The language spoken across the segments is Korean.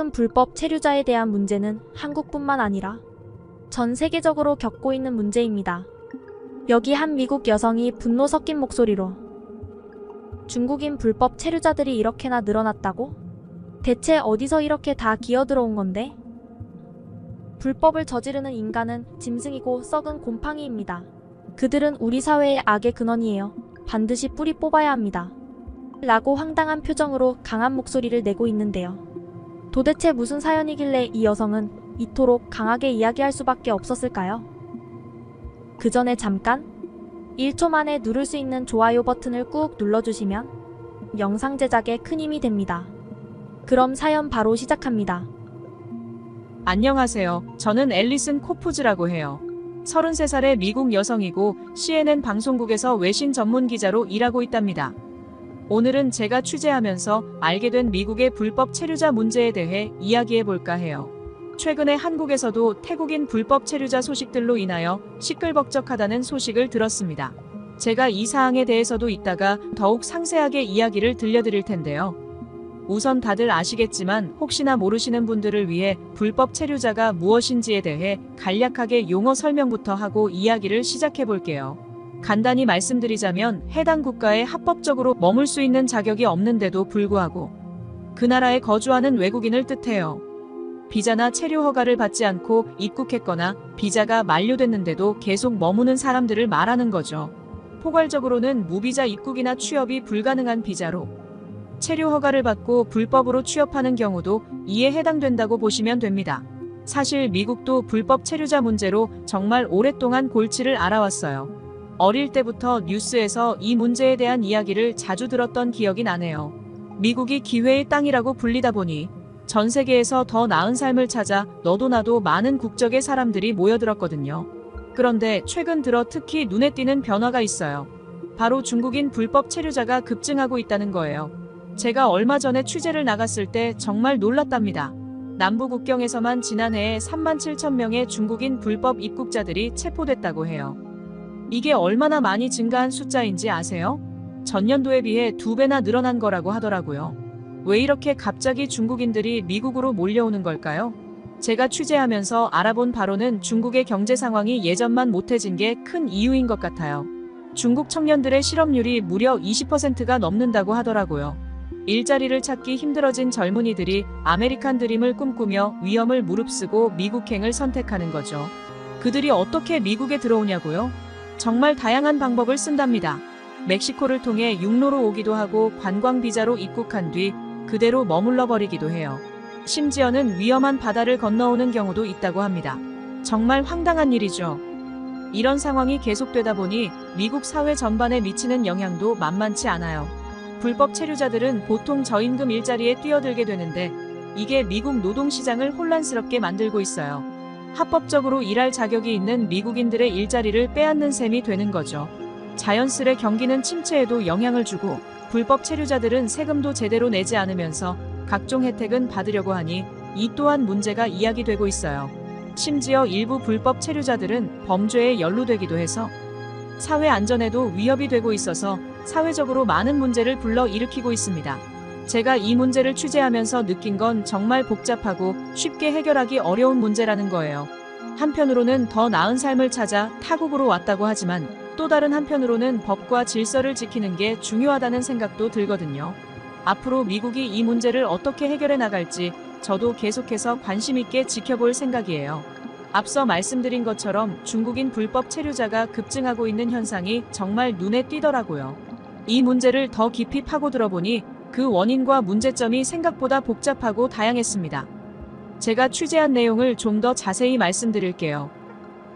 중국인 불법 체류자에 대한 문제는 한국뿐만 아니라 전 세계적으로 겪고 있는 문제입니다. 여기 한 미국 여성이 분노 섞인 목소리로 중국인 불법 체류자들이 이렇게나 늘어났다고? 대체 어디서 이렇게 다 기어들어온 건데? 불법을 저지르는 인간은 짐승이고 썩은 곰팡이입니다. 그들은 우리 사회의 악의 근원이에요. 반드시 뿌리 뽑아야 합니다. 라고 황당한 표정으로 강한 목소리를 내고 있는데요. 도대체 무슨 사연이길래 이 여성은 이토록 강하게 이야기할 수밖에 없었을까요? 그 전에 잠깐 1초 만에 누를 수 있는 좋아요 버튼을 꾹 눌러주시면 영상 제작에 큰 힘이 됩니다. 그럼 사연 바로 시작합니다. 안녕하세요. 저는 앨리슨 코프즈라고 해요. 33살의 미국 여성이고 CNN 방송국에서 외신 전문 기자로 일하고 있답니다. 오늘은 제가 취재하면서 알게 된 미국의 불법 체류자 문제에 대해 이야기해 볼까 해요. 최근에 한국에서도 태국인 불법 체류자 소식들로 인하여 시끌벅적하다는 소식을 들었습니다. 제가 이 사항에 대해서도 이따가 더욱 상세하게 이야기를 들려드릴 텐데요. 우선 다들 아시겠지만 혹시나 모르시는 분들을 위해 불법 체류자가 무엇인지에 대해 간략하게 용어 설명부터 하고 이야기를 시작해 볼게요. 간단히 말씀드리자면 해당 국가에 합법적으로 머물 수 있는 자격이 없는데도 불구하고 그 나라에 거주하는 외국인을 뜻해요. 비자나 체류 허가를 받지 않고 입국했거나 비자가 만료됐는데도 계속 머무는 사람들을 말하는 거죠. 포괄적으로는 무비자 입국이나 취업이 불가능한 비자로 체류 허가를 받고 불법으로 취업하는 경우도 이에 해당된다고 보시면 됩니다. 사실 미국도 불법 체류자 문제로 정말 오랫동안 골치를 앓아왔어요. 어릴 때부터 뉴스에서 이 문제에 대한 이야기를 자주 들었던 기억이 나네요. 미국이 기회의 땅이라고 불리다 보니 전 세계에서 더 나은 삶을 찾아 너도 나도 많은 국적의 사람들이 모여들었거든요. 그런데 최근 들어 특히 눈에 띄는 변화가 있어요. 바로 중국인 불법 체류자가 급증하고 있다는 거예요. 제가 얼마 전에 취재를 나갔을 때 정말 놀랐답니다. 남부 국경에서만 지난해에 37,000명의 중국인 불법 입국자들이 체포됐다고 해요. 이게 얼마나 많이 증가한 숫자인지 아세요? 전년도에 비해 2배나 늘어난 거라고 하더라고요. 왜 이렇게 갑자기 중국인들이 미국으로 몰려오는 걸까요? 제가 취재하면서 알아본 바로는 중국의 경제 상황이 예전만 못해진 게 큰 이유인 것 같아요. 중국 청년들의 실업률이 무려 20%가 넘는다고 하더라고요. 일자리를 찾기 힘들어진 젊은이들이 아메리칸 드림을 꿈꾸며 위험을 무릅쓰고 미국행을 선택하는 거죠. 그들이 어떻게 미국에 들어오냐고요? 정말 다양한 방법을 쓴답니다. 멕시코를 통해 육로로 오기도 하고 관광 비자로 입국한 뒤 그대로 머물러 버리기도 해요. 심지어는 위험한 바다를 건너오는 경우도 있다고 합니다. 정말 황당한 일이죠. 이런 상황이 계속되다 보니 미국 사회 전반에 미치는 영향도 만만치 않아요. 불법 체류자들은 보통 저임금 일자리에 뛰어들게 되는데 이게 미국 노동시장을 혼란스럽게 만들고 있어요. 합법적으로 일할 자격이 있는 미국인들의 일자리를 빼앗는 셈이 되는 거죠. 자연스레 경기는 침체에도 영향을 주고 불법 체류자들은 세금도 제대로 내지 않으면서 각종 혜택은 받으려고 하니 이 또한 문제가 이야기되고 있어요. 심지어 일부 불법 체류자들은 범죄에 연루되기도 해서 사회 안전에도 위협이 되고 있어서 사회적으로 많은 문제를 불러일으키고 있습니다. 제가 이 문제를 취재하면서 느낀 건 정말 복잡하고 쉽게 해결하기 어려운 문제라는 거예요. 한편으로는 더 나은 삶을 찾아 타국으로 왔다고 하지만 또 다른 한편으로는 법과 질서를 지키는 게 중요하다는 생각도 들거든요. 앞으로 미국이 이 문제를 어떻게 해결해 나갈지 저도 계속해서 관심 있게 지켜볼 생각이에요. 앞서 말씀드린 것처럼 중국인 불법 체류자가 급증하고 있는 현상이 정말 눈에 띄더라고요. 이 문제를 더 깊이 파고들어보니 그 원인과 문제점이 생각보다 복잡하고 다양했습니다. 제가 취재한 내용을 좀 더 자세히 말씀드릴게요.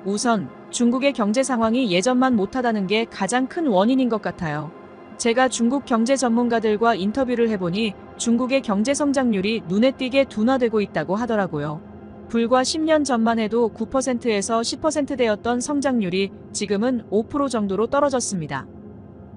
우선 중국의 경제 상황이 예전만 못하다는 게 가장 큰 원인인 것 같아요. 제가 중국 경제 전문가들과 인터뷰를 해보니 중국의 경제 성장률이 눈에 띄게 둔화되고 있다고 하더라고요. 불과 10년 전만 해도 9%에서 10%대였던 성장률이 지금은 5% 정도로 떨어졌습니다.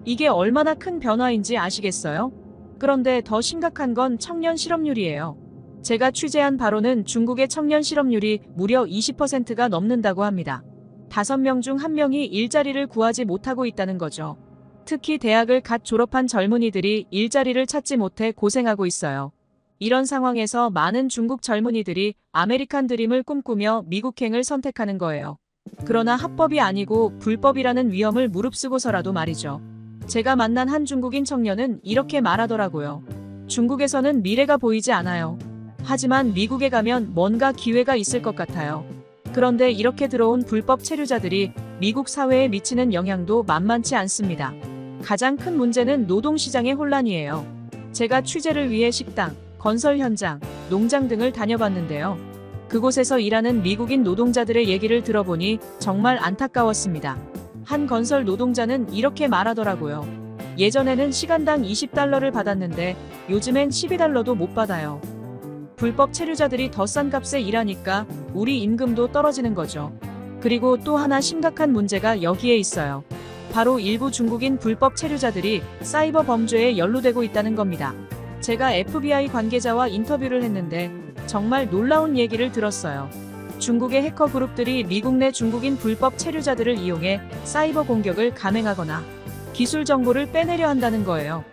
이게 얼마나 큰 변화인지 아시겠어요? 그런데 더 심각한 건 청년 실업률이에요. 제가 취재한 바로는 중국의 청년 실업률이 무려 20%가 넘는다고 합니다. 5명 중 1명이 일자리를 구하지 못하고 있다는 거죠. 특히 대학을 갓 졸업한 젊은이들이 일자리를 찾지 못해 고생하고 있어요. 이런 상황에서 많은 중국 젊은이들이 아메리칸 드림을 꿈꾸며 미국행을 선택하는 거예요. 그러나 합법이 아니고 불법이라는 위험을 무릅쓰고서라도 말이죠. 제가 만난 한 중국인 청년은 이렇게 말하더라고요. 중국에서는 미래가 보이지 않아요. 하지만 미국에 가면 뭔가 기회가 있을 것 같아요. 그런데 이렇게 들어온 불법 체류자들이 미국 사회에 미치는 영향도 만만치 않습니다. 가장 큰 문제는 노동시장의 혼란이에요. 제가 취재를 위해 식당, 건설 현장, 농장 등을 다녀봤는데요. 그곳에서 일하는 미국인 노동자들의 얘기를 들어보니 정말 안타까웠습니다. 한 건설 노동자는 이렇게 말하더라고요. 예전에는 시간당 20달러를 받았는데 요즘엔 12달러도 못 받아요. 불법 체류자들이 더 싼 값에 일하니까 우리 임금도 떨어지는 거죠. 그리고 또 하나 심각한 문제가 여기에 있어요. 바로 일부 중국인 불법 체류자들이 사이버 범죄에 연루되고 있다는 겁니다. 제가 FBI 관계자와 인터뷰를 했는데 정말 놀라운 얘기를 들었어요. 중국의 해커 그룹들이 미국 내 중국인 불법 체류자들을 이용해 사이버 공격을 감행하거나 기술 정보를 빼내려 한다는 거예요.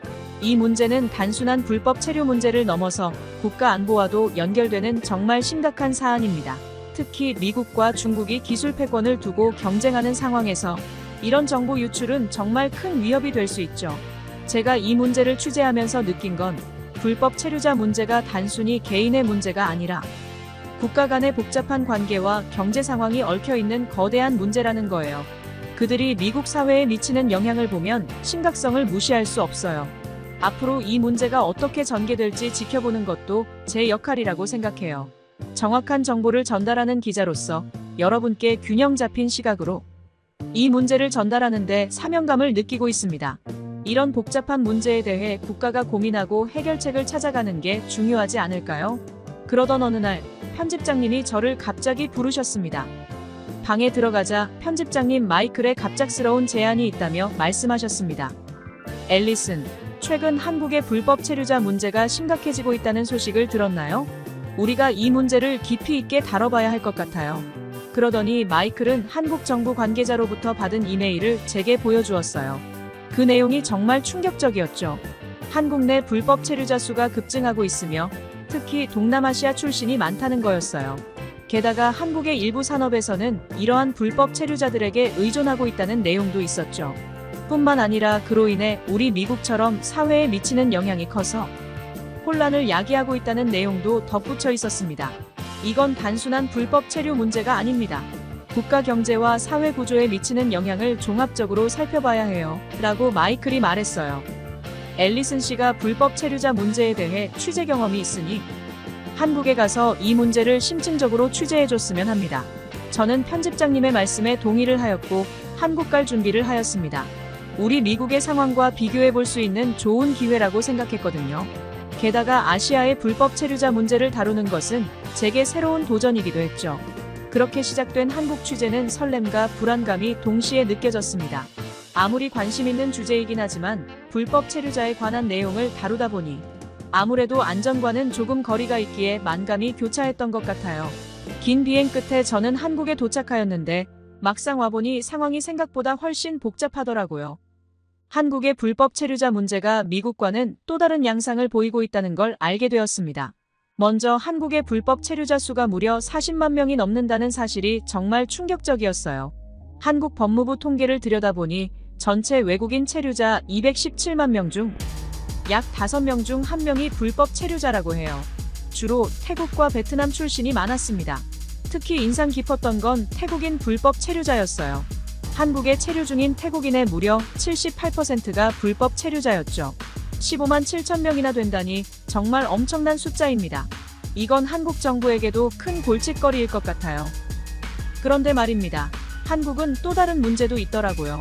이 문제는 단순한 불법 체류 문제를 넘어서 국가 안보와도 연결되는 정말 심각한 사안입니다. 특히 미국과 중국이 기술 패권을 두고 경쟁하는 상황에서 이런 정보 유출은 정말 큰 위협이 될 수 있죠. 제가 이 문제를 취재하면서 느낀 건 불법 체류자 문제가 단순히 개인의 문제가 아니라 국가 간의 복잡한 관계와 경제 상황이 얽혀 있는 거대한 문제라는 거예요. 그들이 미국 사회에 미치는 영향을 보면 심각성을 무시할 수 없어요. 앞으로 이 문제가 어떻게 전개될지 지켜보는 것도 제 역할이라고 생각해요. 정확한 정보를 전달하는 기자로서 여러분께 균형 잡힌 시각으로 이 문제를 전달하는데 사명감을 느끼고 있습니다. 이런 복잡한 문제에 대해 국가가 고민하고 해결책을 찾아가는 게 중요하지 않을까요? 그러던 어느 날 편집장님이 저를 갑자기 부르셨습니다. 방에 들어가자 편집장님 마이클의 갑작스러운 제안이 있다며 말씀하셨습니다. 앨리슨, 최근 한국의 불법 체류자 문제가 심각해지고 있다는 소식을 들었나요? 우리가 이 문제를 깊이 있게 다뤄봐야 할 것 같아요. 그러더니 마이클은 한국 정부 관계자로부터 받은 이메일을 제게 보여주었어요. 그 내용이 정말 충격적이었죠. 한국 내 불법 체류자 수가 급증하고 있으며 특히 동남아시아 출신이 많다는 거였어요. 게다가 한국의 일부 산업에서는 이러한 불법 체류자들에게 의존하고 있다는 내용도 있었죠. 뿐만 아니라 그로 인해 우리 미국처럼 사회에 미치는 영향이 커서 혼란을 야기하고 있다는 내용도 덧붙여 있었습니다. 이건 단순한 불법 체류 문제가 아닙니다. 국가 경제와 사회 구조에 미치는 영향을 종합적으로 살펴봐야 해요. 라고 마이클이 말했어요. 앨리슨 씨가 불법 체류자 문제에 대해 취재 경험이 있으니 한국에 가서 이 문제를 심층적으로 취재해줬으면 합니다. 저는 편집장님의 말씀에 동의를 하였고 한국 갈 준비를 하였습니다. 우리 미국의 상황과 비교해 볼 수 있는 좋은 기회라고 생각했거든요. 게다가 아시아의 불법 체류자 문제를 다루는 것은 제게 새로운 도전이기도 했죠. 그렇게 시작된 한국 취재는 설렘과 불안감이 동시에 느껴졌습니다. 아무리 관심 있는 주제이긴 하지만 불법 체류자에 관한 내용을 다루다 보니 아무래도 안전과는 조금 거리가 있기에 만감이 교차했던 것 같아요. 긴 비행 끝에 저는 한국에 도착하였는데 막상 와보니 상황이 생각보다 훨씬 복잡하더라고요. 한국의 불법 체류자 문제가 미국과는 또 다른 양상을 보이고 있다는 걸 알게 되었습니다. 먼저 한국의 불법 체류자 수가 무려 40만 명이 넘는다는 사실이 정말 충격적이었어요. 한국 법무부 통계를 들여다보니 전체 외국인 체류자 217만 명 중 약 5명 중 1명이 불법 체류자라고 해요. 주로 태국과 베트남 출신이 많았습니다. 특히 인상 깊었던 건 태국인 불법 체류자였어요. 한국에 체류 중인 태국인의 무려 78%가 불법 체류자였죠. 15만 7천 명이나 된다니 정말 엄청난 숫자입니다. 이건 한국 정부에게도 큰 골칫거리일 것 같아요. 그런데 말입니다. 한국은 또 다른 문제도 있더라고요.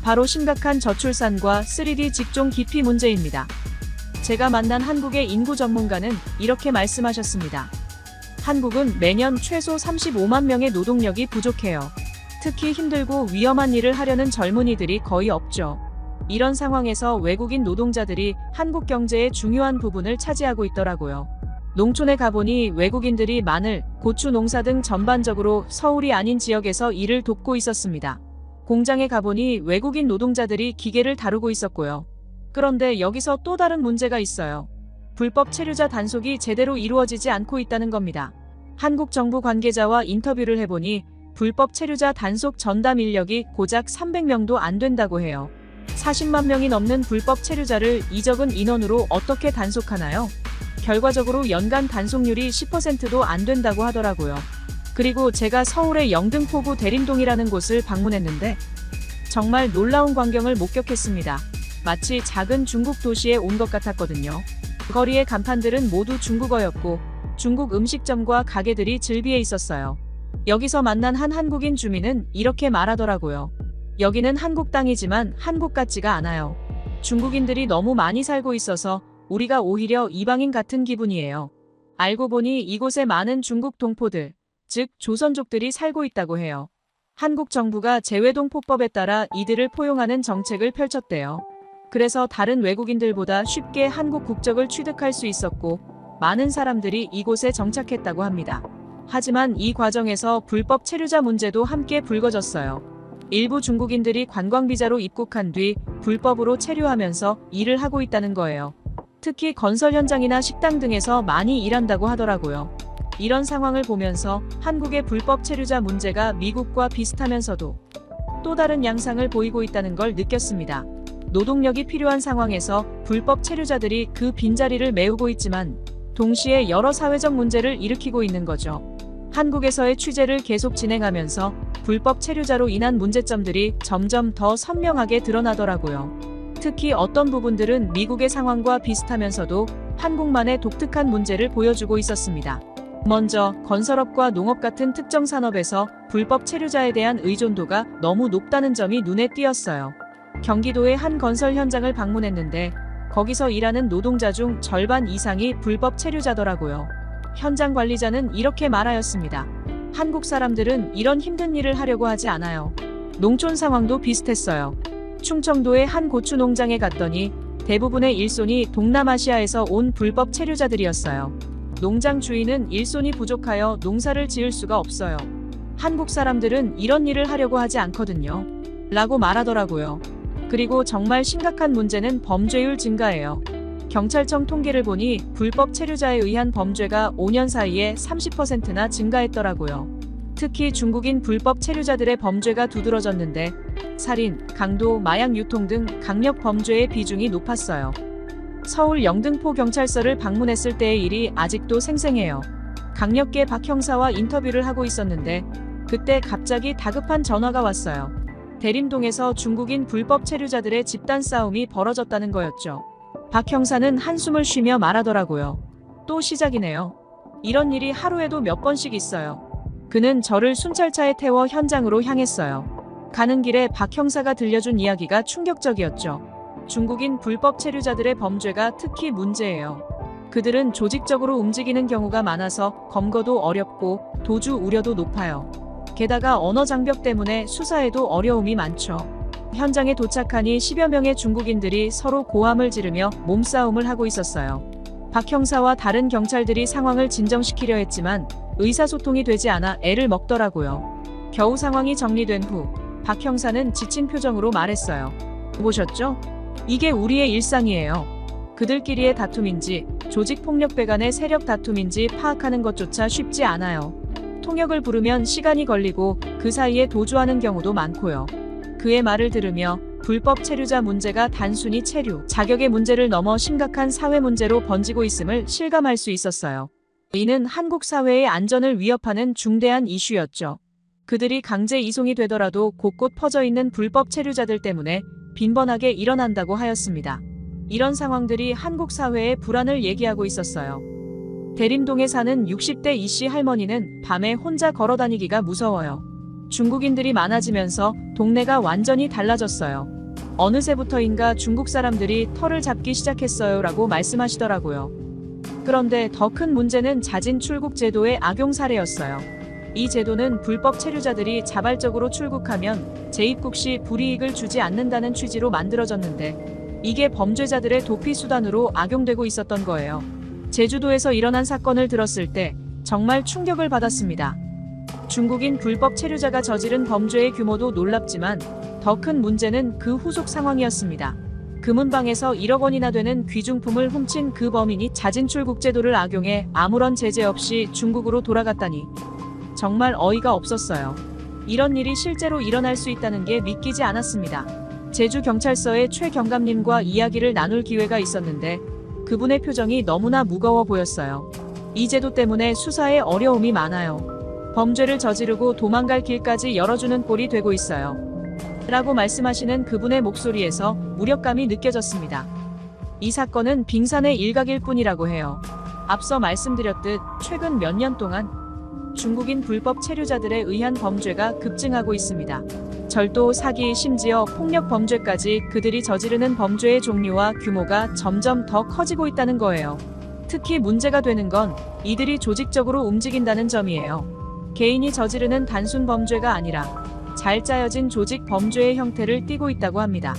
바로 심각한 저출산과 3D 직종 기피 문제입니다. 제가 만난 한국의 인구 전문가는 이렇게 말씀하셨습니다. 한국은 매년 최소 35만 명의 노동력이 부족해요. 특히 힘들고 위험한 일을 하려는 젊은이들이 거의 없죠. 이런 상황에서 외국인 노동자들이 한국 경제의 중요한 부분을 차지하고 있더라고요. 농촌에 가보니 외국인들이 마늘, 고추 농사 등 전반적으로 서울이 아닌 지역에서 일을 돕고 있었습니다. 공장에 가보니 외국인 노동자들이 기계를 다루고 있었고요. 그런데 여기서 또 다른 문제가 있어요. 불법 체류자 단속이 제대로 이루어지지 않고 있다는 겁니다. 한국 정부 관계자와 인터뷰를 해보니 불법 체류자 단속 전담 인력이 고작 300명도 안 된다고 해요. 40만 명이 넘는 불법 체류자를 이 적은 인원으로 어떻게 단속하나요? 결과적으로 연간 단속률이 10%도 안 된다고 하더라고요. 그리고 제가 서울의 영등포구 대림동이라는 곳을 방문했는데 정말 놀라운 광경을 목격했습니다. 마치 작은 중국 도시에 온 것 같았거든요. 거리의 간판들은 모두 중국어였고 중국 음식점과 가게들이 즐비해 있었어요. 여기서 만난 한 한국인 주민은 이렇게 말하더라고요. 여기는 한국 땅이지만 한국 같지가 않아요. 중국인들이 너무 많이 살고 있어서 우리가 오히려 이방인 같은 기분이에요. 알고 보니 이곳에 많은 중국 동포들, 즉 조선족들이 살고 있다고 해요. 한국 정부가 재외동포법에 따라 이들을 포용하는 정책을 펼쳤대요. 그래서 다른 외국인들보다 쉽게 한국 국적을 취득할 수 있었고 많은 사람들이 이곳에 정착했다고 합니다. 하지만 이 과정에서 불법 체류자 문제도 함께 불거졌어요. 일부 중국인들이 관광비자로 입국한 뒤 불법으로 체류하면서 일을 하고 있다는 거예요. 특히 건설 현장이나 식당 등에서 많이 일한다고 하더라고요. 이런 상황을 보면서 한국의 불법 체류자 문제가 미국과 비슷하면서도 또 다른 양상을 보이고 있다는 걸 느꼈습니다. 노동력이 필요한 상황에서 불법 체류자들이 그 빈자리를 메우고 있지만 동시에 여러 사회적 문제를 일으키고 있는 거죠. 한국에서의 취재를 계속 진행하면서 불법 체류자로 인한 문제점들이 점점 더 선명하게 드러나더라고요. 특히 어떤 부분들은 미국의 상황과 비슷하면서도 한국만의 독특한 문제를 보여주고 있었습니다. 먼저 건설업과 농업 같은 특정 산업에서 불법 체류자에 대한 의존도가 너무 높다는 점이 눈에 띄었어요. 경기도의 한 건설 현장을 방문했는데 거기서 일하는 노동자 중 절반 이상이 불법 체류자더라고요. 현장 관리자는 이렇게 말하였습니다. 한국 사람들은 이런 힘든 일을 하려고 하지 않아요. 농촌 상황도 비슷했어요. 충청도의 한 고추 농장에 갔더니 대부분의 일손이 동남아시아에서 온 불법 체류자들이었어요. 농장 주인은 일손이 부족하여 농사를 지을 수가 없어요. 한국 사람들은 이런 일을 하려고 하지 않거든요. 라고 말하더라고요. 그리고 정말 심각한 문제는 범죄율 증가예요. 경찰청 통계를 보니 불법 체류자에 의한 범죄가 5년 사이에 30%나 증가했더라고요. 특히 중국인 불법 체류자들의 범죄가 두드러졌는데 살인, 강도, 마약 유통 등 강력 범죄의 비중이 높았어요. 서울 영등포 경찰서를 방문했을 때의 일이 아직도 생생해요. 강력계 박 형사와 인터뷰를 하고 있었는데 그때 갑자기 다급한 전화가 왔어요. 대림동에서 중국인 불법 체류자들의 집단 싸움이 벌어졌다는 거였죠. 박 형사는 한숨을 쉬며 말하더라고요. 또 시작이네요. 이런 일이 하루에도 몇 번씩 있어요. 그는 저를 순찰차에 태워 현장으로 향했어요. 가는 길에 박 형사가 들려준 이야기가 충격적이었죠. 중국인 불법 체류자들의 범죄가 특히 문제예요. 그들은 조직적으로 움직이는 경우가 많아서 검거도 어렵고 도주 우려도 높아요. 게다가 언어 장벽 때문에 수사에도 어려움이 많죠. 현장에 도착하니 10여 명의 중국인들이 서로 고함을 지르며 몸싸움을 하고 있었어요. 박 형사와 다른 경찰들이 상황을 진정시키려 했지만 의사소통이 되지 않아 애를 먹더라고요. 겨우 상황이 정리된 후 박 형사는 지친 표정으로 말했어요. 보셨죠? 이게 우리의 일상이에요. 그들끼리의 다툼인지 조직폭력배 간의 세력 다툼인지 파악하는 것조차 쉽지 않아요. 통역을 부르면 시간이 걸리고 그 사이에 도주하는 경우도 많고요. 그의 말을 들으며 불법 체류자 문제가 단순히 체류, 자격의 문제를 넘어 심각한 사회 문제로 번지고 있음을 실감할 수 있었어요. 이는 한국 사회의 안전을 위협하는 중대한 이슈였죠. 그들이 강제 이송이 되더라도 곳곳 퍼져 있는 불법 체류자들 때문에 빈번하게 일어난다고 하였습니다. 이런 상황들이 한국 사회의 불안을 얘기하고 있었어요. 대림동에 사는 60대 이씨 할머니는 밤에 혼자 걸어다니기가 무서워요. 중국인들이 많아지면서 동네가 완전히 달라졌어요. 어느새부터인가 중국 사람들이 털을 잡기 시작했어요 라고 말씀하시더라고요. 그런데 더 큰 문제는 자진 출국 제도의 악용 사례였어요. 이 제도는 불법 체류자들이 자발적으로 출국하면 재입국 시 불이익을 주지 않는다는 취지로 만들어졌는데 이게 범죄자들의 도피 수단으로 악용되고 있었던 거예요. 제주도에서 일어난 사건을 들었을 때 정말 충격을 받았습니다. 중국인 불법 체류자가 저지른 범죄의 규모도 놀랍지만 더 큰 문제는 그 후속 상황이었습니다. 금은방에서 1억 원이나 되는 귀중품을 훔친 그 범인이 자진출국제도를 악용해 아무런 제재 없이 중국으로 돌아갔다니 정말 어이가 없었어요. 이런 일이 실제로 일어날 수 있다는 게 믿기지 않았습니다. 제주경찰서의 최 경감님과 이야기를 나눌 기회가 있었는데 그분의 표정이 너무나 무거워 보였어요. 이 제도 때문에 수사에 어려움이 많아요. 범죄를 저지르고 도망갈 길까지 열어주는 꼴이 되고 있어요. 라고 말씀하시는 그분의 목소리에서 무력감이 느껴졌습니다. 이 사건은 빙산의 일각일 뿐이라고 해요. 앞서 말씀드렸듯 최근 몇 년 동안 중국인 불법 체류자들에 의한 범죄가 급증하고 있습니다. 절도, 사기, 심지어 폭력 범죄까지 그들이 저지르는 범죄의 종류와 규모가 점점 더 커지고 있다는 거예요. 특히 문제가 되는 건 이들이 조직적으로 움직인다는 점이에요. 개인이 저지르는 단순 범죄가 아니라 잘 짜여진 조직 범죄의 형태를 띠고 있다고 합니다.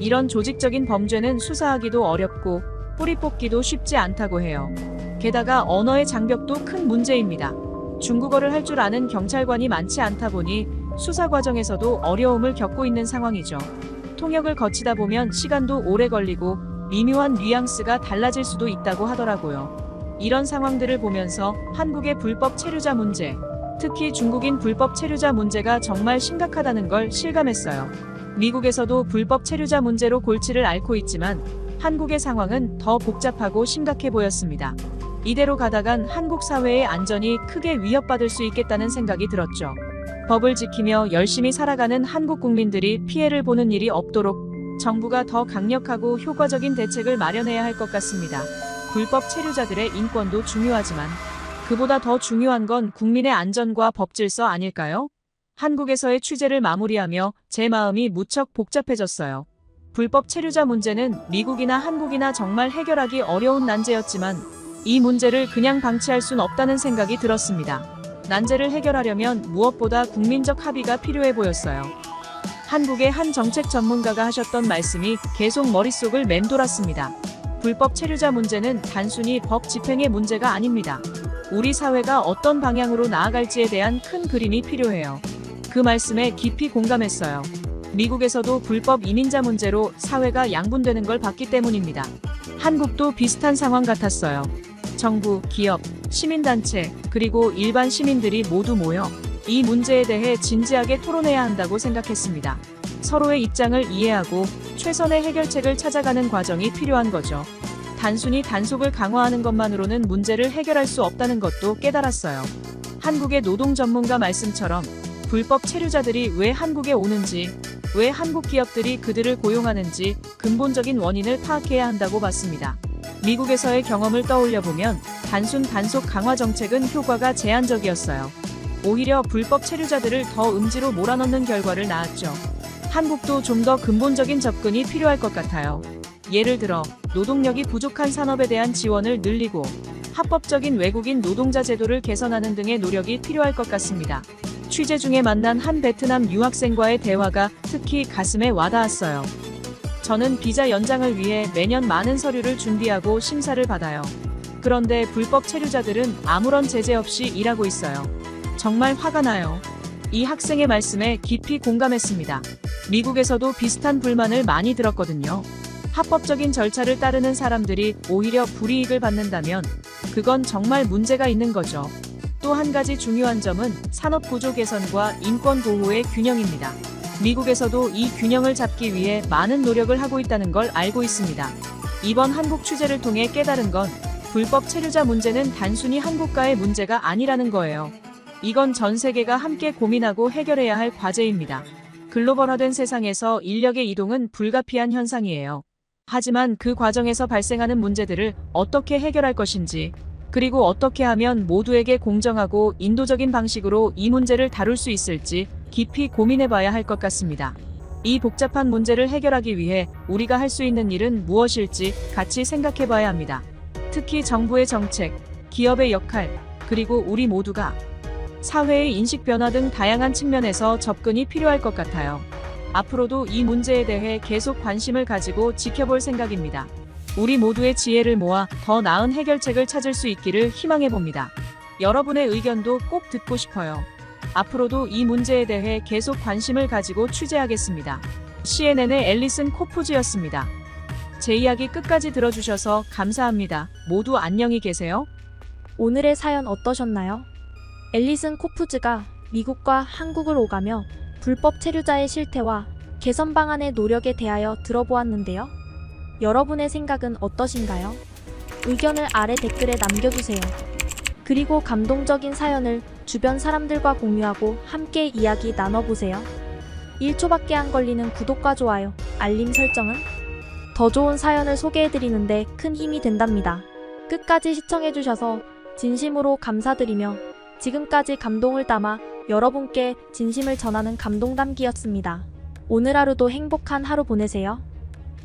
이런 조직적인 범죄는 수사하기도 어렵고 뿌리 뽑기도 쉽지 않다고 해요. 게다가 언어의 장벽도 큰 문제입니다. 중국어를 할 줄 아는 경찰관이 많지 않다 보니 수사 과정에서도 어려움을 겪고 있는 상황이죠. 통역을 거치다 보면 시간도 오래 걸리고 미묘한 뉘앙스가 달라질 수도 있다고 하더라고요. 이런 상황들을 보면서 한국의 불법 체류자 문제, 특히 중국인 불법 체류자 문제가 정말 심각하다는 걸 실감했어요. 미국에서도 불법 체류자 문제로 골치를 앓고 있지만 한국의 상황은 더 복잡하고 심각해 보였습니다. 이대로 가다간 한국 사회의 안전이 크게 위협받을 수 있겠다는 생각이 들었죠. 법을 지키며 열심히 살아가는 한국 국민들이 피해를 보는 일이 없도록 정부가 더 강력하고 효과적인 대책을 마련해야 할 것 같습니다. 불법 체류자들의 인권도 중요하지만 그보다 더 중요한 건 국민의 안전과 법질서 아닐까요? 한국에서의 취재를 마무리하며 제 마음이 무척 복잡해졌어요. 불법 체류자 문제는 미국이나 한국이나 정말 해결하기 어려운 난제였지만 이 문제를 그냥 방치할 순 없다는 생각이 들었습니다. 난제를 해결하려면 무엇보다 국민적 합의가 필요해 보였어요. 한국의 한 정책 전문가가 하셨던 말씀이 계속 머릿속을 맴돌았습니다. 불법 체류자 문제는 단순히 법 집행의 문제가 아닙니다. 우리 사회가 어떤 방향으로 나아갈지에 대한 큰 그림이 필요해요. 그 말씀에 깊이 공감했어요. 미국에서도 불법 이민자 문제로 사회가 양분되는 걸 봤기 때문입니다. 한국도 비슷한 상황 같았어요. 정부, 기업, 시민단체, 그리고 일반 시민들이 모두 모여 이 문제에 대해 진지하게 토론해야 한다고 생각했습니다. 서로의 입장을 이해하고 최선의 해결책을 찾아가는 과정이 필요한 거죠. 단순히 단속을 강화하는 것만으로는 문제를 해결할 수 없다는 것도 깨달았어요. 한국의 노동 전문가 말씀처럼 불법 체류자들이 왜 한국에 오는지, 왜 한국 기업들이 그들을 고용하는지 근본적인 원인을 파악해야 한다고 봤습니다. 미국에서의 경험을 떠올려보면 단순 단속 강화 정책은 효과가 제한적이었어요. 오히려 불법 체류자들을 더 음지로 몰아넣는 결과를 낳았죠. 한국도 좀 더 근본적인 접근이 필요할 것 같아요. 예를 들어 노동력이 부족한 산업에 대한 지원을 늘리고 합법적인 외국인 노동자 제도를 개선하는 등의 노력이 필요할 것 같습니다. 취재 중에 만난 한 베트남 유학생과의 대화가 특히 가슴에 와닿았어요. 저는 비자 연장을 위해 매년 많은 서류를 준비하고 심사를 받아요. 그런데 불법 체류자들은 아무런 제재 없이 일하고 있어요. 정말 화가 나요. 이 학생의 말씀에 깊이 공감했습니다. 미국에서도 비슷한 불만을 많이 들었거든요. 합법적인 절차를 따르는 사람들이 오히려 불이익을 받는다면 그건 정말 문제가 있는 거죠. 또 한 가지 중요한 점은 산업구조 개선과 인권 보호의 균형입니다. 미국에서도 이 균형을 잡기 위해 많은 노력을 하고 있다는 걸 알고 있습니다. 이번 한국 취재를 통해 깨달은 건 불법 체류자 문제는 단순히 한국과의 문제가 아니라는 거예요. 이건 전 세계가 함께 고민하고 해결해야 할 과제입니다. 글로벌화된 세상에서 인력의 이동은 불가피한 현상이에요. 하지만 그 과정에서 발생하는 문제들을 어떻게 해결할 것인지, 그리고 어떻게 하면 모두에게 공정하고 인도적인 방식으로 이 문제를 다룰 수 있을지 깊이 고민해봐야 할 것 같습니다. 이 복잡한 문제를 해결하기 위해 우리가 할 수 있는 일은 무엇일지 같이 생각해봐야 합니다. 특히 정부의 정책, 기업의 역할, 그리고 우리 모두가 사회의 인식 변화 등 다양한 측면에서 접근이 필요할 것 같아요. 앞으로도 이 문제에 대해 계속 관심을 가지고 지켜볼 생각입니다. 우리 모두의 지혜를 모아 더 나은 해결책을 찾을 수 있기를 희망해봅니다. 여러분의 의견도 꼭 듣고 싶어요. 앞으로도 이 문제에 대해 계속 관심을 가지고 취재하겠습니다. CNN의 앨리슨 코푸즈였습니다. 제 이야기 끝까지 들어주셔서 감사합니다. 모두 안녕히 계세요. 오늘의 사연 어떠셨나요? 앨리슨 코프즈가 미국과 한국을 오가며 불법 체류자의 실태와 개선 방안의 노력에 대하여 들어보았는데요. 여러분의 생각은 어떠신가요? 의견을 아래 댓글에 남겨주세요. 그리고 감동적인 사연을 주변 사람들과 공유하고 함께 이야기 나눠보세요. 1초밖에 안 걸리는 구독과 좋아요, 알림 설정은 더 좋은 사연을 소개해드리는데 큰 힘이 된답니다. 끝까지 시청해주셔서 진심으로 감사드리며 지금까지 감동을 담아 여러분께 진심을 전하는 감동담기였습니다. 오늘 하루도 행복한 하루 보내세요.